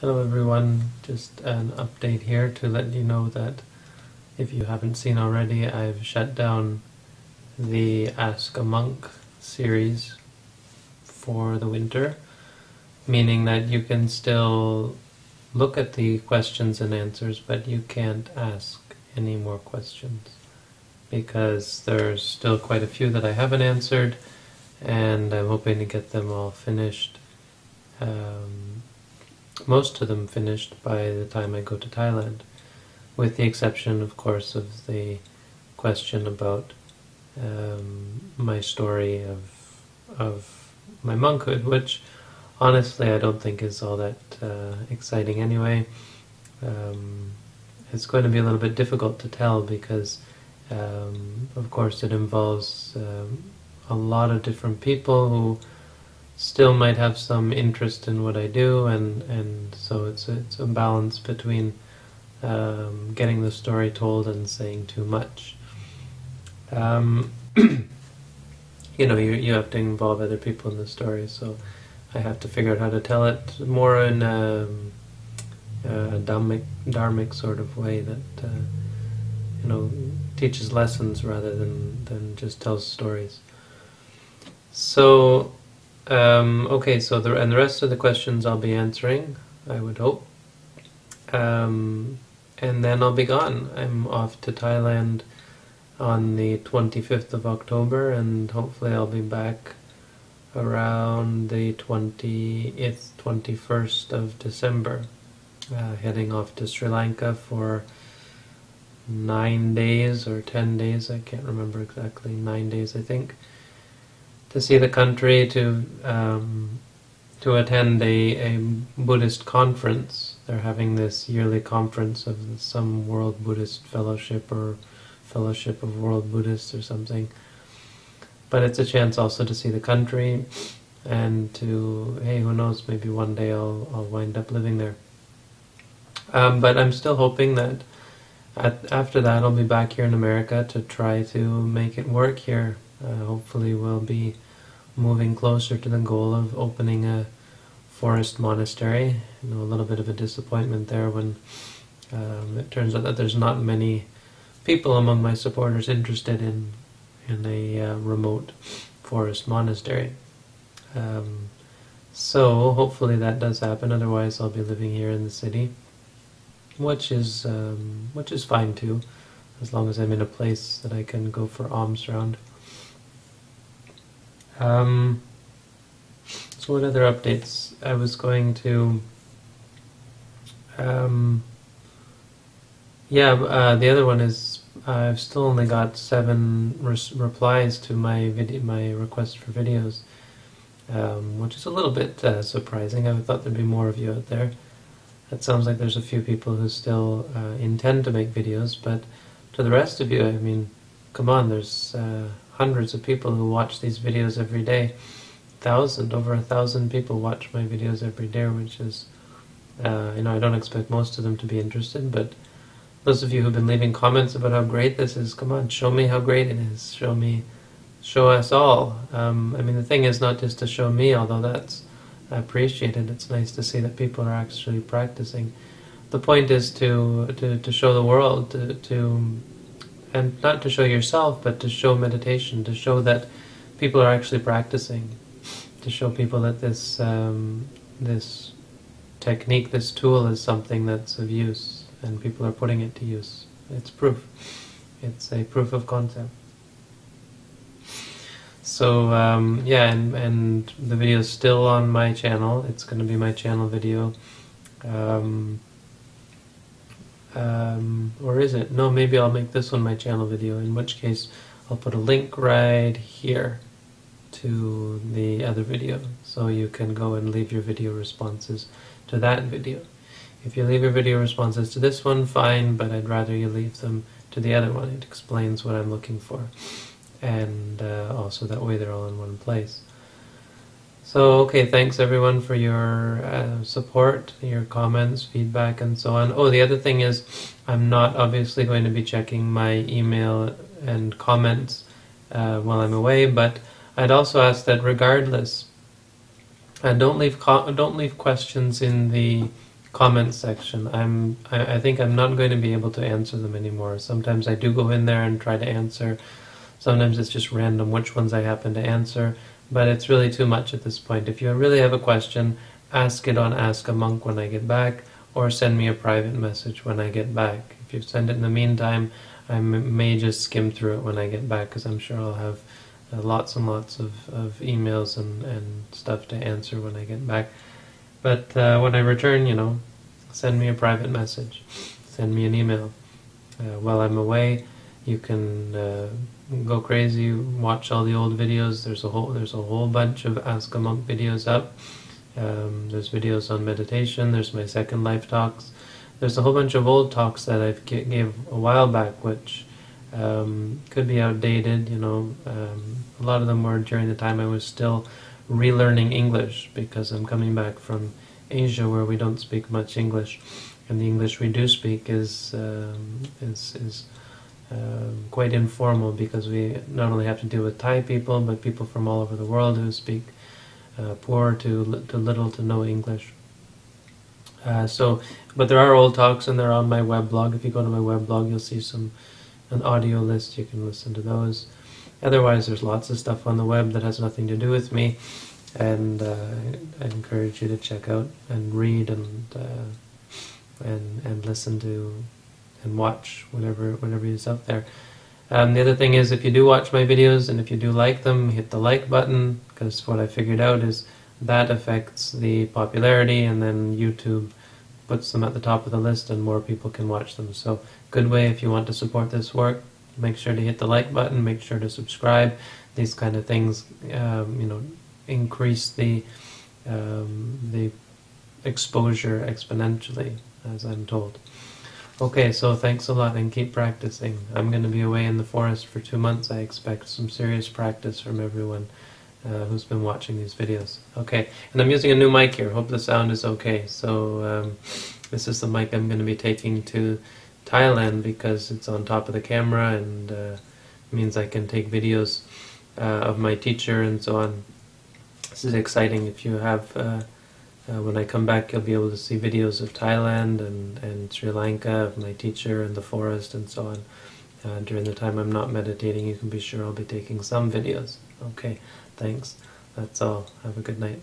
Hello everyone, just an update here to let you know that if you haven't seen already, I've shut down the Ask a Monk series for the winter, meaning that you can still look at the questions and answers, but you can't ask any more questions because there's still quite a few that I haven't answered, and I'm hoping to get them all finished. Most of them finished by the time I go to Thailand, with the exception, of course, of the question about my story of my monkhood, which honestly I don't think is all that exciting anyway. It's going to be a little bit difficult to tell because, of course, it involves a lot of different people who still might have some interest in what I do, and so it's a balance between getting the story told and saying too much. You know, you have to involve other people in the story, so I have to figure out how to tell it more in a dharmic sort of way that you know, teaches lessons rather than just tells stories. So okay, so the rest of the questions I'll be answering, I would hope. And then I'll be gone. I'm off to Thailand on the 25th of October, and hopefully I'll be back around the 20th, 21st of December, heading off to Sri Lanka for 9 days or 10 days, I can't remember exactly, 9 days I think, to see the country, to attend a Buddhist conference. They're having this yearly conference of some World Buddhist Fellowship or Fellowship of World Buddhists or something. But it's a chance also to see the country and to, hey, who knows, maybe one day I'll wind up living there. But I'm still hoping that after that I'll be back here in America to try to make it work here. Hopefully we'll be moving closer to the goal of opening a forest monastery. You know, a little bit of a disappointment there when it turns out that there's not many people among my supporters interested in a remote forest monastery. So hopefully that does happen. Otherwise, I'll be living here in the city, which is fine too, as long as I'm in a place that I can go for alms around. So what other updates? I was going to the other one is I've still only got 7 replies to my request for videos, which is a little bit surprising. I thought there'd be more of you out there. It sounds like there's a few people who still intend to make videos, but to the rest of you, I mean, come on, there's hundreds of people who watch these videos every day. Over 1,000 people watch my videos every day, which is, you know, I don't expect most of them to be interested, but those of you who've been leaving comments about how great this is, come on, show me how great it is. Show us all. I mean, the thing is not just to show me, although that's appreciated. It's nice to see that people are actually practicing. The point is to show the world, and not to show yourself, but to show meditation, to show that people are actually practicing, to show people that this technique, this tool is something that's of use, and people are putting it to use. It's proof. It's a proof of concept. So yeah, and the video is still on my channel. It's going to be my channel video. Or is it? No, maybe I'll make this one my channel video, in which case I'll put a link right here to the other video, so you can go and leave your video responses to that video. If you leave your video responses to this one, fine, but I'd rather you leave them to the other one. It explains what I'm looking for, and also that way they're all in one place. So, okay, thanks everyone for your support, your comments, feedback, and so on. Oh, the other thing is, I'm not obviously going to be checking my email and comments while I'm away, but I'd also ask that regardless, don't leave questions in the comment section. I think I'm not going to be able to answer them anymore. Sometimes I do go in there and try to answer. Sometimes it's just random which ones I happen to answer, but it's really too much at this point. If you really have a question, ask it on Ask a Monk when I get back, or send me a private message when I get back. If you send it in the meantime, I may just skim through it when I get back, because I'm sure I'll have lots and lots of emails and stuff to answer when I get back. But when I return, send me a private message, send me an email. While I'm away, you can go crazy, watch all the old videos. There's a whole bunch of Ask a Monk videos up. There's videos on meditation. There's my second life talks. There's a whole bunch of old talks that I gave a while back, which could be outdated. A lot of them were during the time I was still relearning English, because I'm coming back from Asia where we don't speak much English, and the English we do speak is quite informal, because we not only have to deal with Thai people, but people from all over the world who speak poor to little to no English. But there are old talks, and they're on my weblog. If you go to my weblog, you'll see an audio list. You can listen to those. Otherwise, there's lots of stuff on the web that has nothing to do with me, and I encourage you to check out and read and listen to and watch whatever is out there. The other thing is, if you do watch my videos and if you do like them, hit the like button, because what I figured out is that affects the popularity, and then YouTube puts them at the top of the list and more people can watch them. So good way if you want to support this work. Make sure to hit the like button, make sure to subscribe. These kind of things increase the exposure exponentially, as I'm told. Okay, so thanks a lot, and keep practicing. I'm going to be away in the forest for 2 months. I expect some serious practice from everyone who's been watching these videos. Okay, and I'm using a new mic here. Hope the sound is okay. So this is the mic I'm going to be taking to Thailand, because it's on top of the camera, and means I can take videos of my teacher and so on. This is exciting. If you have when I come back, you'll be able to see videos of Thailand and Sri Lanka, of my teacher and the forest and so on. During the time I'm not meditating, you can be sure I'll be taking some videos. Okay, thanks. That's all. Have a good night.